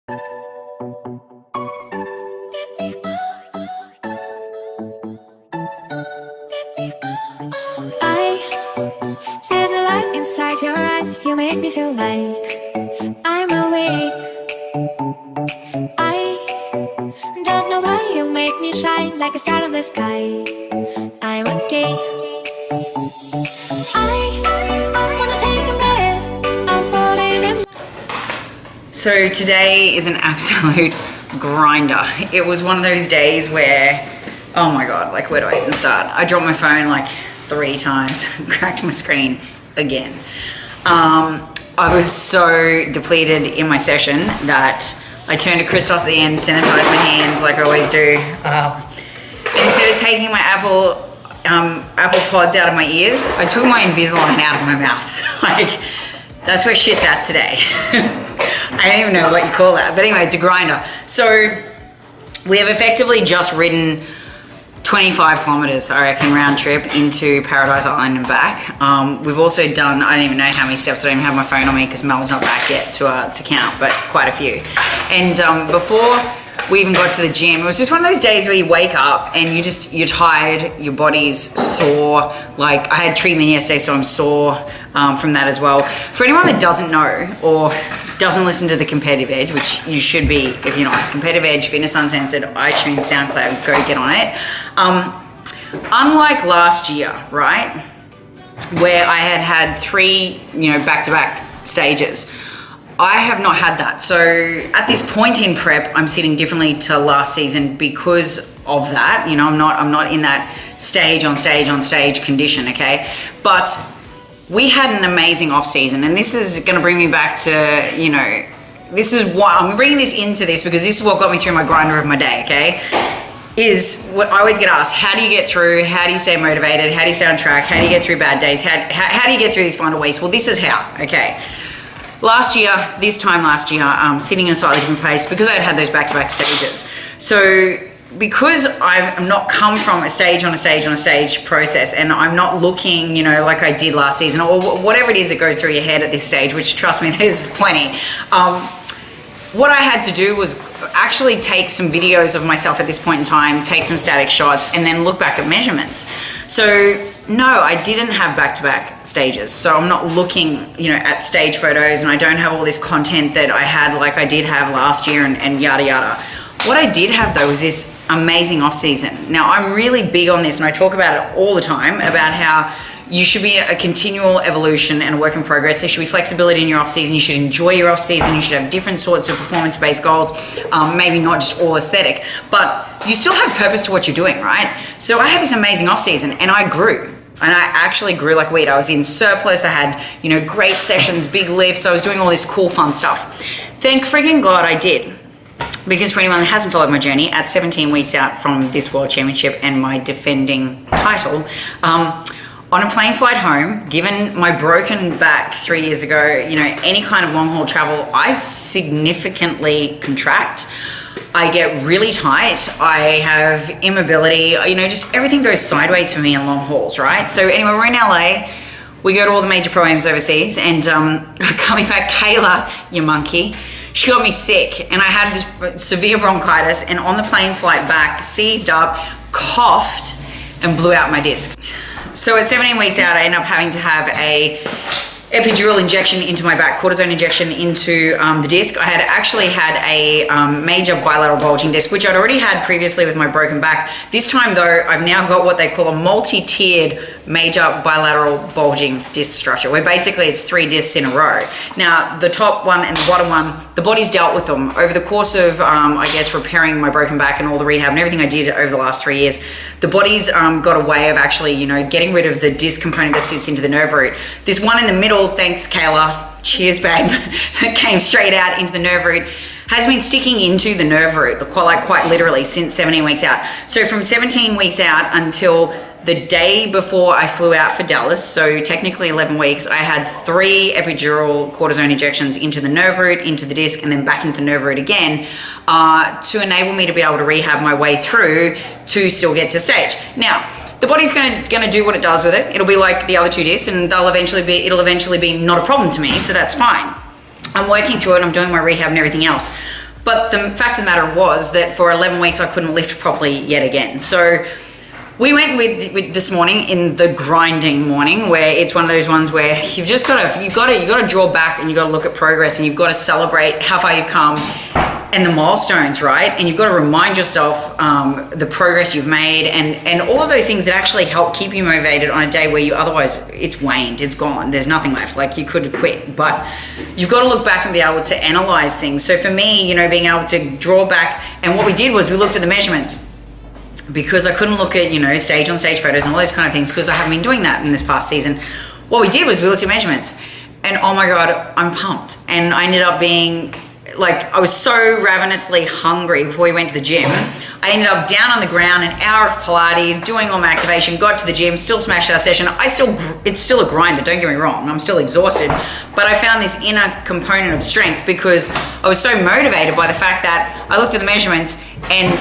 I see the light inside your eyes. You make me feel like I'm awake. I don't know why you make me shine like a star in the sky. I'm okay. I wanna take a breath. I'm falling in. So today is an absolute grinder. It was one of those days where, oh my God, like where do I even start? I dropped my phone like 3 times, cracked my screen again. I was so depleted in my session that I turned to Christos at the end, sanitized my hands like I always do. And instead of taking my Apple Pods out of my ears, I took my Invisalign out of my mouth. Like, that's where shit's at today. I don't even know what you call that. But anyway, it's a grinder. So we have effectively just ridden 25 kilometers, I reckon, round trip into Paradise Island and back. We've also done, I don't even know how many steps. I don't even have my phone on me because Mel's not back yet to count, but quite a few. And before we even got to the gym, it was just one of those days where you wake up and you're tired, your body's sore. Like, I had treatment yesterday, so I'm sore from that as well. For anyone that doesn't know or doesn't listen to the Competitive Edge, which you should be if you're not, Competitive Edge, Fitness Uncensored, iTunes, SoundCloud, go get on it. Unlike last year, right, where I had 3, back-to-back stages, I have not had that. So at this point in prep, I'm sitting differently to last season because of that. I'm not in that stage on stage condition, okay? But we had an amazing off season, and this is going to bring me back to, this is why I'm bringing this into this, because this is what got me through my grinder of my day, okay? Is what I always get asked: how do you get through? How do you stay motivated? How do you stay on track? How do you get through bad days? How do you get through these final weeks? Well, this is how, okay? This time last year, sitting in a slightly different place because I had those back-to-back stages. So because I'm not come from a stage on a stage process, and I'm not looking, like I did last season, or whatever it is that goes through your head at this stage, which, trust me, there's plenty. What I had to do was actually take some videos of myself at this point in time, take some static shots, and then look back at measurements. So no, I didn't have back-to-back stages. So I'm not looking, at stage photos, and I don't have all this content that I had like I did have last year and yada yada. What I did have though was this amazing off season. Now, I'm really big on this, and I talk about it all the time, about how you should be a continual evolution and a work in progress. There should be flexibility in your off season. You should enjoy your off season. You should have different sorts of performance-based goals, maybe not just all aesthetic, but you still have purpose to what you're doing, right? So I had this amazing off season, and I grew. And I actually grew like weed. I was in surplus. I had, great sessions, big lifts. I was doing all this cool, fun stuff. Thank freaking God I did. Because for anyone that hasn't followed my journey, at 17 weeks out from this World Championship and my defending title, on a plane flight home, given my broken back 3 years ago, any kind of long haul travel, I significantly contract. I get really tight. I have immobility, just everything goes sideways for me in long hauls, right? So anyway, we're in LA. We go to all the major pro-ams overseas, and coming back, Kayla, you monkey, she got me sick, and I had this severe bronchitis, and on the plane flight back, seized up, coughed, and blew out my disc. So at 17 weeks out, I ended up having to have a epidural injection into my back, cortisone injection into the disc. I had actually had a major bilateral bulging disc, which I'd already had previously with my broken back. This time though, I've now got what they call a multi-tiered major bilateral bulging disc structure, where basically it's 3 discs in a row. Now, the top one and the bottom one, the body's dealt with them over the course of, repairing my broken back and all the rehab and everything I did over the last 3 years. The body's got a way of actually, getting rid of the disc component that sits into the nerve root. This one in the middle, thanks Kayla, cheers babe, that came straight out into the nerve root, has been sticking into the nerve root quite literally since 17 weeks out. So from 17 weeks out until the day before I flew out for Dallas, so technically 11 weeks, I had 3 epidural cortisone injections into the nerve root, into the disc, and then back into the nerve root again, to enable me to be able to rehab my way through to still get to stage. Now, the body's gonna do what it does with it. It'll be like the other 2 discs, and it'll eventually be not a problem to me, so that's fine. I'm working through it, I'm doing my rehab and everything else. But the fact of the matter was that for 11 weeks, I couldn't lift properly yet again. So we went with this morning in the grinding morning, where it's one of those ones where you've got to draw back, and you've got to look at progress, and you've got to celebrate how far you've come and the milestones, right? And you've got to remind yourself the progress you've made, and all of those things that actually help keep you motivated on a day where you otherwise, it's waned, it's gone, there's nothing left, like you could quit. But you've got to look back and be able to analyze things. So for me, being able to draw back, and what we did was we looked at the measurements, because I couldn't look at, stage on stage photos and all those kind of things, because I haven't been doing that in this past season. What we did was we looked at measurements, and oh my God, I'm pumped. And I ended up being I was so ravenously hungry before we went to the gym. I ended up down on the ground, an hour of Pilates, doing all my activation, got to the gym, still smashed our session. It's still a grinder, don't get me wrong. I'm still exhausted, but I found this inner component of strength because I was so motivated by the fact that I looked at the measurements and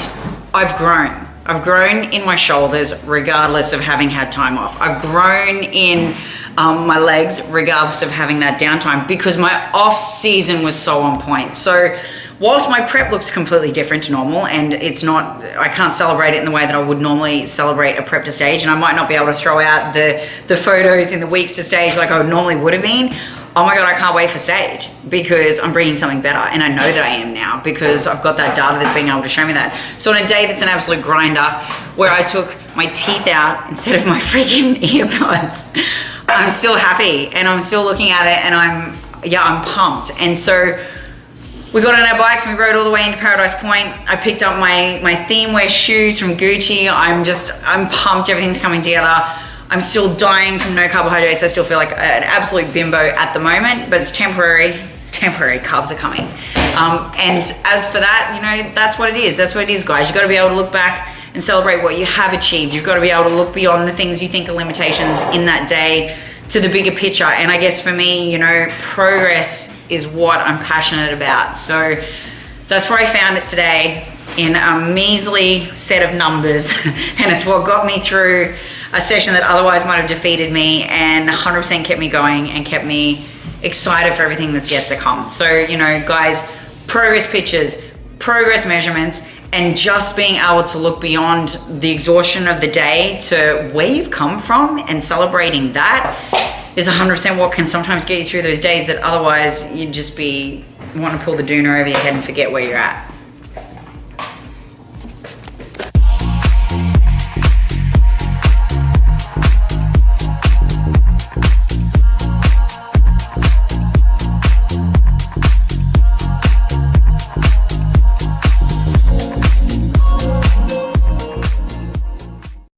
I've grown. I've grown in my shoulders regardless of having had time off. I've grown in my legs regardless of having that downtime, because my off season was so on point. So whilst my prep looks completely different to normal, and I can't celebrate it in the way that I would normally celebrate a prep to stage, and I might not be able to throw out the photos in the weeks to stage like I normally would have been. Oh my God, I can't wait for stage, because I'm bringing something better, and I know that I am now because I've got that data that's being able to show me that. So on a day that's an absolute grinder, where I took my teeth out instead of my freaking earbuds, I'm still happy, and I'm still looking at it, and I'm pumped. And so we got on our bikes and we rode all the way into Paradise Point. I picked up my theme wear shoes from Gucci. I'm pumped, everything's coming together. I'm still dying from no carbohydrates. I still feel like an absolute bimbo at the moment, but it's temporary. It's temporary, carbs are coming. And as for that, that's what it is. That's what it is, guys. You've got to be able to look back and celebrate what you have achieved. You've got to be able to look beyond the things you think are limitations in that day to the bigger picture. And I guess for me, progress is what I'm passionate about. So that's where I found it today, in a measly set of numbers. And it's what got me through a session that otherwise might have defeated me, and 100% kept me going and kept me excited for everything that's yet to come. So, guys, progress pictures, progress measurements, and just being able to look beyond the exhaustion of the day to where you've come from, and celebrating that is 100% what can sometimes get you through those days that otherwise you'd just want to pull the doona over your head and forget where you're at.